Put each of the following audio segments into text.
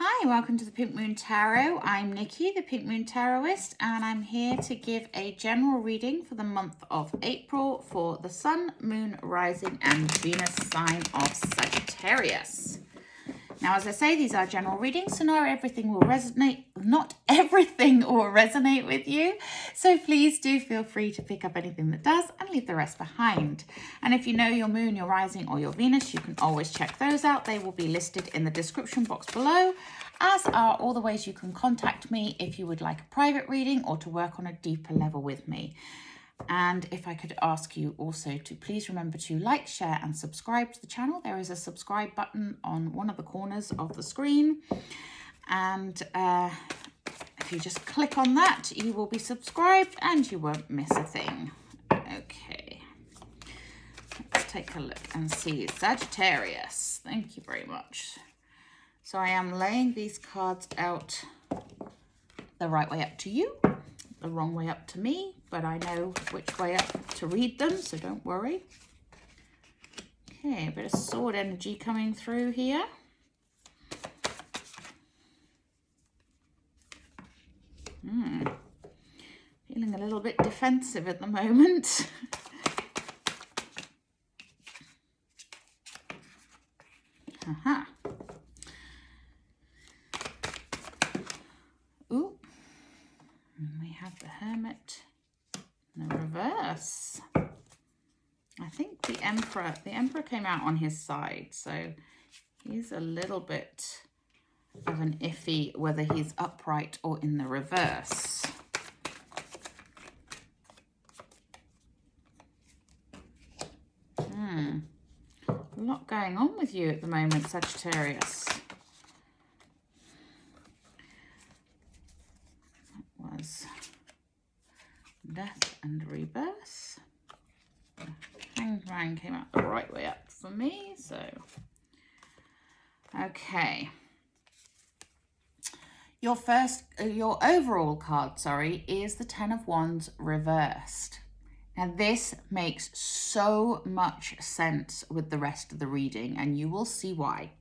Hi, welcome to the Pink Moon Tarot. I'm Nikki, the Pink Moon Tarotist, and I'm here to give a general reading for the month of April for the Sun, Moon, Rising, and Venus sign of Sagittarius. Now, as I say, these are general readings, so not everything will resonate with you. So please do feel free to pick up anything that does and leave the rest behind. And if you know your moon, your rising, or your Venus, you can always check those out. They will be listed in the description box below, as are all the ways you can contact me if you would like a private reading or to work on a deeper level with me. And if I could ask you also to please remember to like, share and subscribe to the channel. There is a subscribe button on one of the corners of the screen. And if you just click on that, you will be subscribed and you won't miss a thing. Okay, let's take a look and see Sagittarius. Thank you very much. So I am laying these cards out the right way up to you, the wrong way up to me, but I know which way up to read them, so don't worry. Okay, a bit of sword energy coming through here. Feeling a little bit defensive at the moment. Aha. Ooh. And we have the Hermit in the reverse. I think the Emperor came out on his side, so he's a little bit of an iffy whether he's upright or in the reverse. A lot going on with you at the moment, Sagittarius. That was death and rebirth. Hanged Man came out the right way up for me, so okay. Your overall card, is the Ten of Wands reversed. Now this makes so much sense with the rest of the reading, and you will see why.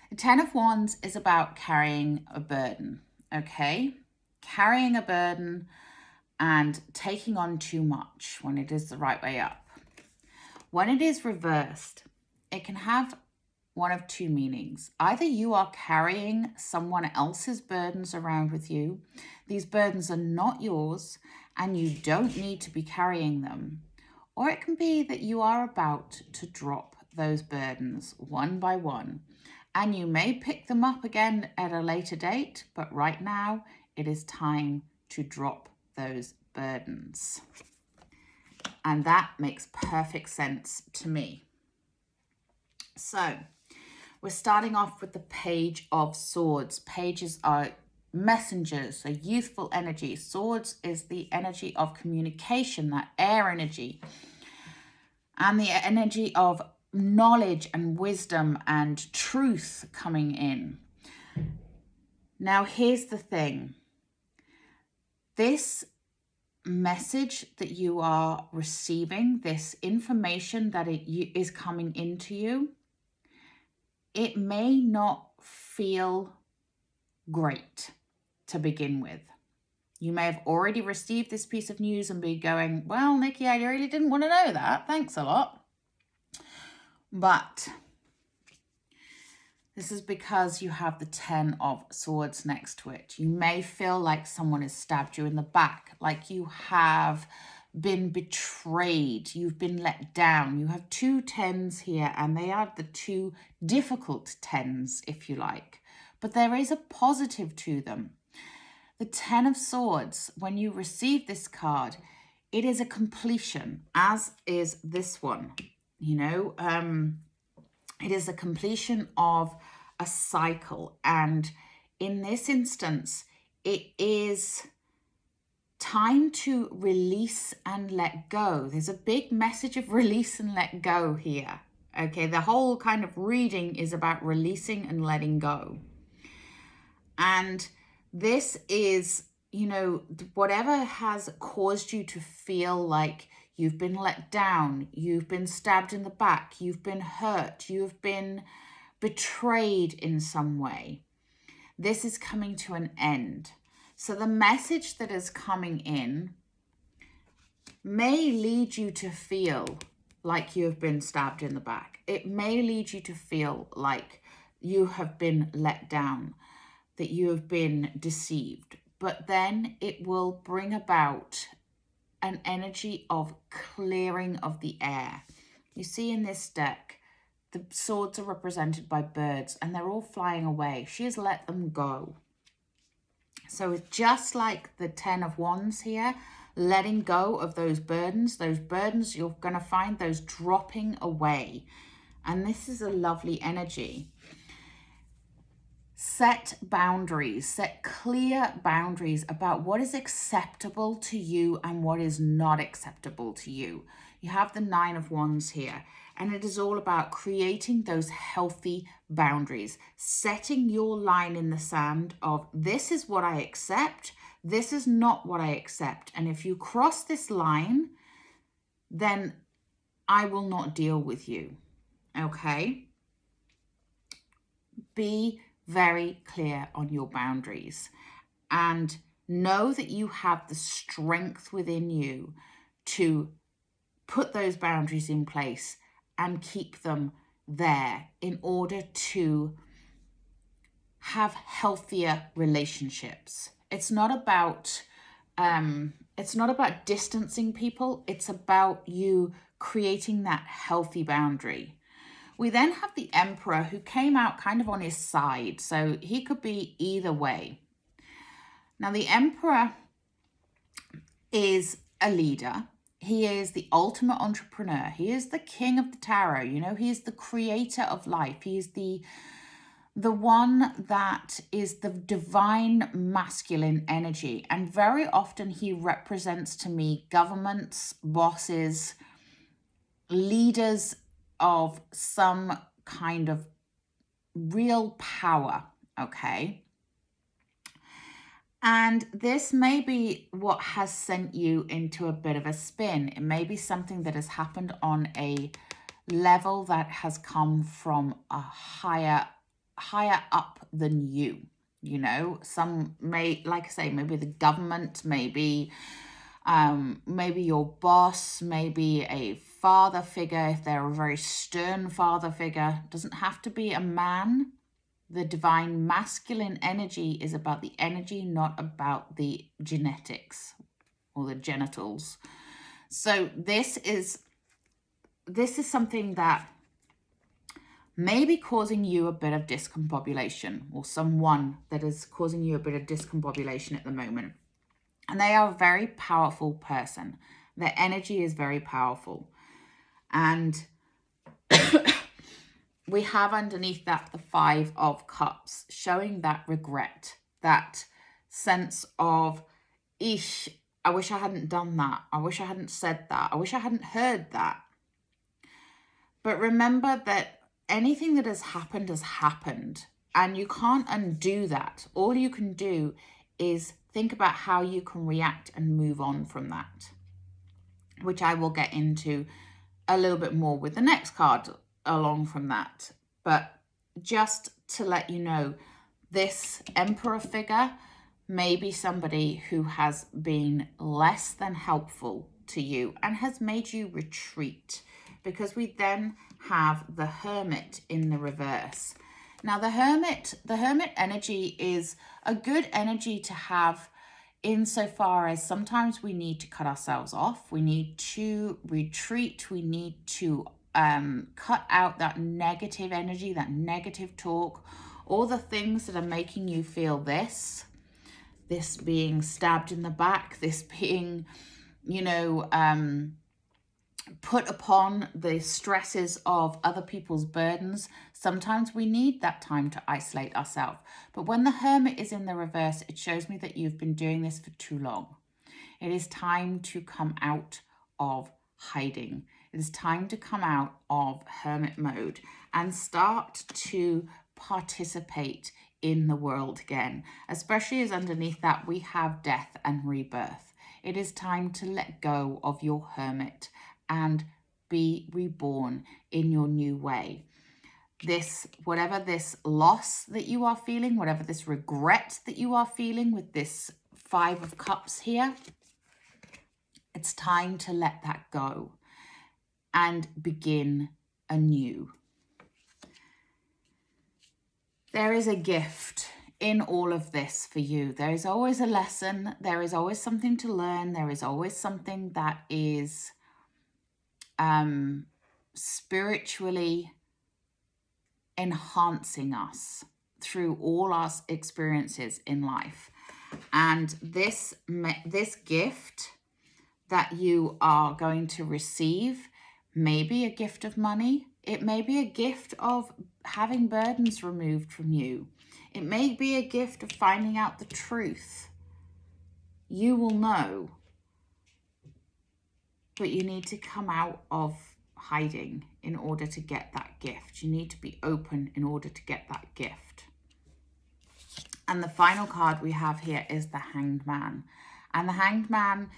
The Ten of Wands is about carrying a burden, okay? Carrying a burden and taking on too much when it is the right way up. When it is reversed, it can have one of two meanings. Either you are carrying someone else's burdens around with you. These burdens are not yours and you don't need to be carrying them. Or it can be that you are about to drop those burdens one by one. And you may pick them up again at a later date, but right now it is time to drop those burdens. And that makes perfect sense to me. So we're starting off with the Page of Swords. Pages are messengers, so youthful energy. Swords is the energy of communication, that air energy, and the energy of knowledge and wisdom and truth coming in. Now, here's the thing. This message that you are receiving, this information that is coming into you, it may not feel great to begin with. You may have already received this piece of news and be going, well, Nikki, I really didn't want to know that. Thanks a lot. But this is because you have the Ten of Swords next to it. You may feel like someone has stabbed you in the back, like you have been betrayed, you've been let down. You have two tens here, and they are the two difficult tens, if you like. But there is a positive to them. The Ten of Swords, when you receive this card, it is a completion, as is this one. You know, it is a completion of a cycle. And in this instance, it is time to release and let go. There's a big message of release and let go here. Okay, the whole kind of reading is about releasing and letting go. And this is, you know, whatever has caused you to feel like you've been let down, you've been stabbed in the back, you've been hurt, you've been betrayed in some way. This is coming to an end. So the message that is coming in may lead you to feel like you have been stabbed in the back. It may lead you to feel like you have been let down, that you have been deceived. But then it will bring about an energy of clearing of the air. You see in this deck, the swords are represented by birds and they're all flying away. She has let them go. So it's just like the 10 of Wands here, letting go of those burdens, you're going to find those dropping away. And this is a lovely energy. Set boundaries, set clear boundaries about what is acceptable to you and what is not acceptable to you. You have the 9 of Wands here, and it is all about creating those healthy boundaries, setting your line in the sand of this is what I accept, this is not what I accept. And if you cross this line, then I will not deal with you. Okay? Be very clear on your boundaries and know that you have the strength within you to put those boundaries in place and keep them there in order to have healthier relationships. It's not about distancing people. It's about you creating that healthy boundary. We then have the Emperor, who came out kind of on his side. So he could be either way. Now, the Emperor is a leader. He is the ultimate entrepreneur. He is the king of the tarot. You know, he is the creator of life. He is the one that is the divine masculine energy. And very often he represents to me governments, bosses, leaders of some kind of real power, okay? And this may be what has sent you into a bit of a spin. It may be something that has happened on a level that has come from a higher up than you. You know, some may, like I say, maybe the government, maybe your boss, maybe a father figure, if they're a very stern father figure. It doesn't have to be a man. The divine masculine energy is about the energy, not about the genetics or the genitals. So this is something that may be causing you a bit of discombobulation, or someone that is causing you a bit of discombobulation at the moment. And they are a very powerful person. Their energy is very powerful. And we have underneath that the 5 of Cups, showing that regret, that sense of, eesh, I wish I hadn't done that. I wish I hadn't said that. I wish I hadn't heard that. But remember that anything that has happened, and you can't undo that. All you can do is think about how you can react and move on from that, which I will get into a little bit more with the next card along from that. But just to let you know, this Emperor figure may be somebody who has been less than helpful to you and has made you retreat, because we then have the Hermit in the reverse. Now, the Hermit energy is a good energy to have insofar as sometimes we need to cut ourselves off. We need to retreat. We need to cut out that negative energy, that negative talk, all the things that are making you feel this being stabbed in the back, this being, put upon the stresses of other people's burdens. Sometimes we need that time to isolate ourselves. But when the Hermit is in the reverse, it shows me that you've been doing this for too long. It is time to come out of hiding. It is time to come out of hermit mode and start to participate in the world again, especially as underneath that we have death and rebirth. It is time to let go of your hermit and be reborn in your new way. whatever this loss that you are feeling, whatever this regret that you are feeling with this 5 of Cups here, it's time to let that go and begin anew. There is a gift in all of this for you. There is always a lesson. There is always something to learn. There is always something that is spiritually enhancing us through all our experiences in life. And this gift that you are going to receive may be a gift of money. It may be a gift of having burdens removed from you. It may be a gift of finding out the truth. You will know. But you need to come out of hiding in order to get that gift. You need to be open in order to get that gift. And the final card we have here is the Hanged Man. And the Hanged Man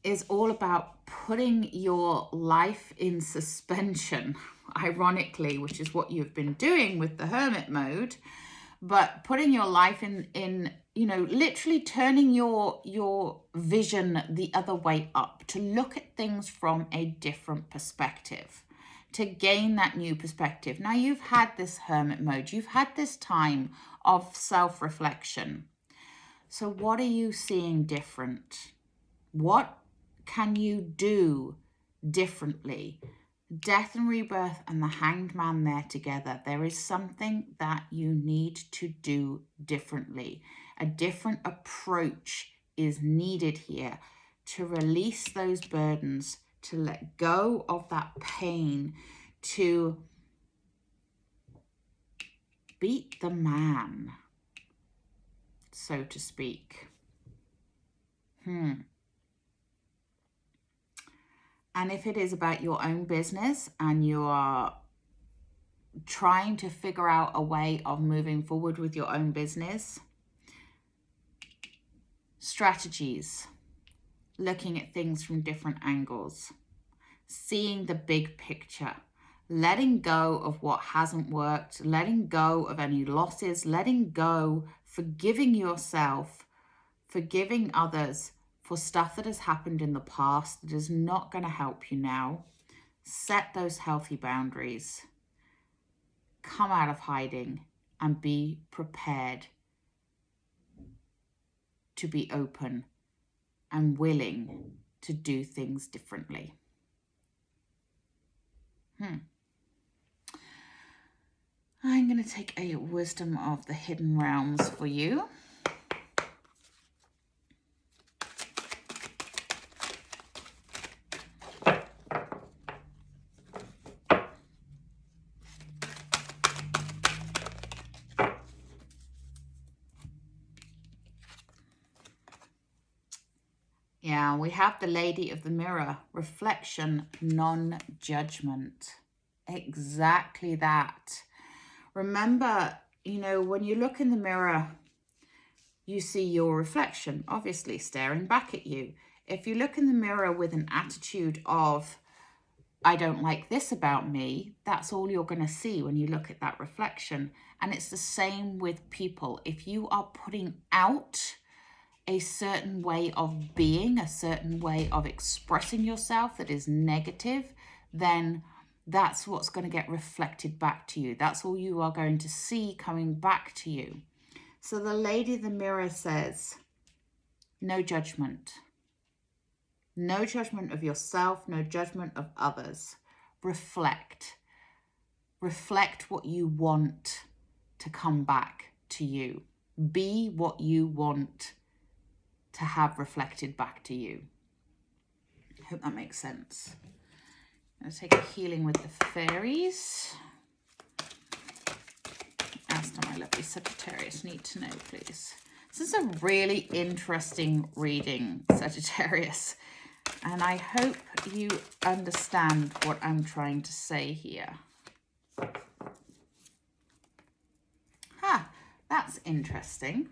is all about putting your life in suspension, ironically, which is what you've been doing with the Hermit mode, but putting your life in literally turning your vision the other way up, to look at things from a different perspective, to gain that new perspective. Now you've had this Hermit mode, you've had this time of self-reflection. So what are you seeing different? What can you do differently? Death and rebirth and the Hanged Man there together. There is something that you need to do differently. A different approach is needed here to release those burdens, to let go of that pain, to beat the man, so to speak. And if it is about your own business and you are trying to figure out a way of moving forward with your own business, strategies, looking at things from different angles, seeing the big picture, letting go of what hasn't worked, letting go of any losses, letting go, forgiving yourself, forgiving others for stuff that has happened in the past that is not going to help you now. Set those healthy boundaries. Come out of hiding and be prepared to be open and willing to do things differently. I'm going to take a Wisdom of the Hidden Realms for you. Yeah, we have the Lady of the Mirror, reflection, non-judgment. Exactly that. Remember, when you look in the mirror, you see your reflection, obviously staring back at you. If you look in the mirror with an attitude of, I don't like this about me, that's all you're going to see when you look at that reflection. And it's the same with people. If you are putting out a certain way of being, a certain way of expressing yourself that is negative, then that's what's going to get reflected back to you. That's all you are going to see coming back to you. So the Lady of the Mirror says, no judgment. No judgment of yourself, no judgment of others. Reflect. Reflect what you want to come back to you. Be what you want to have reflected back to you. I hope that makes sense. I'm going to take a healing with the fairies. As to my lovely Sagittarius need to know, please. This is a really interesting reading, Sagittarius. And I hope you understand what I'm trying to say here. That's interesting.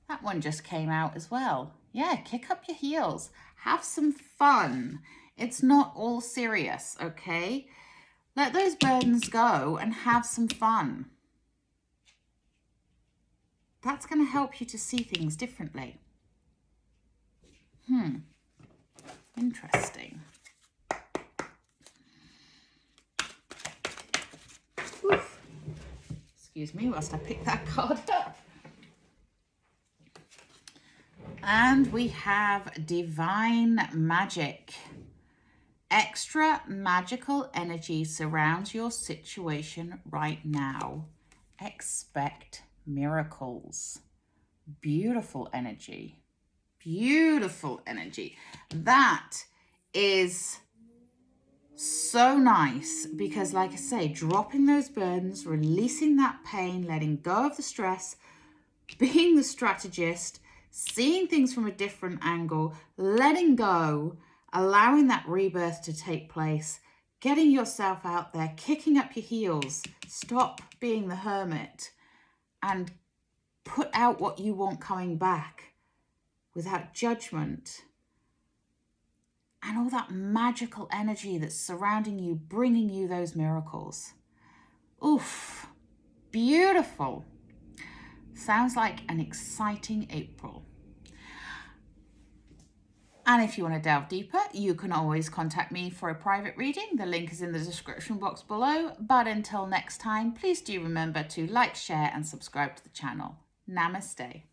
That one just came out as well. Yeah, kick up your heels. Have some fun. It's not all serious, okay? Let those burdens go and have some fun. That's going to help you to see things differently. Interesting. Oof. Excuse me whilst I pick that card up. And we have Divine Magic. Extra magical energy surrounds your situation right now. Expect miracles. Beautiful energy. Beautiful energy. That is so nice because, like I say, dropping those burdens, releasing that pain, letting go of the stress, being the strategist, seeing things from a different angle, letting go, allowing that rebirth to take place, getting yourself out there, kicking up your heels, stop being the hermit, and put out what you want coming back without judgment. And all that magical energy that's surrounding you, bringing you those miracles. Oof, beautiful. Sounds like an exciting April. And if you want to delve deeper, you can always contact me for a private reading. The link is in the description box below. But until next time, please do remember to like, share, and subscribe to the channel. Namaste.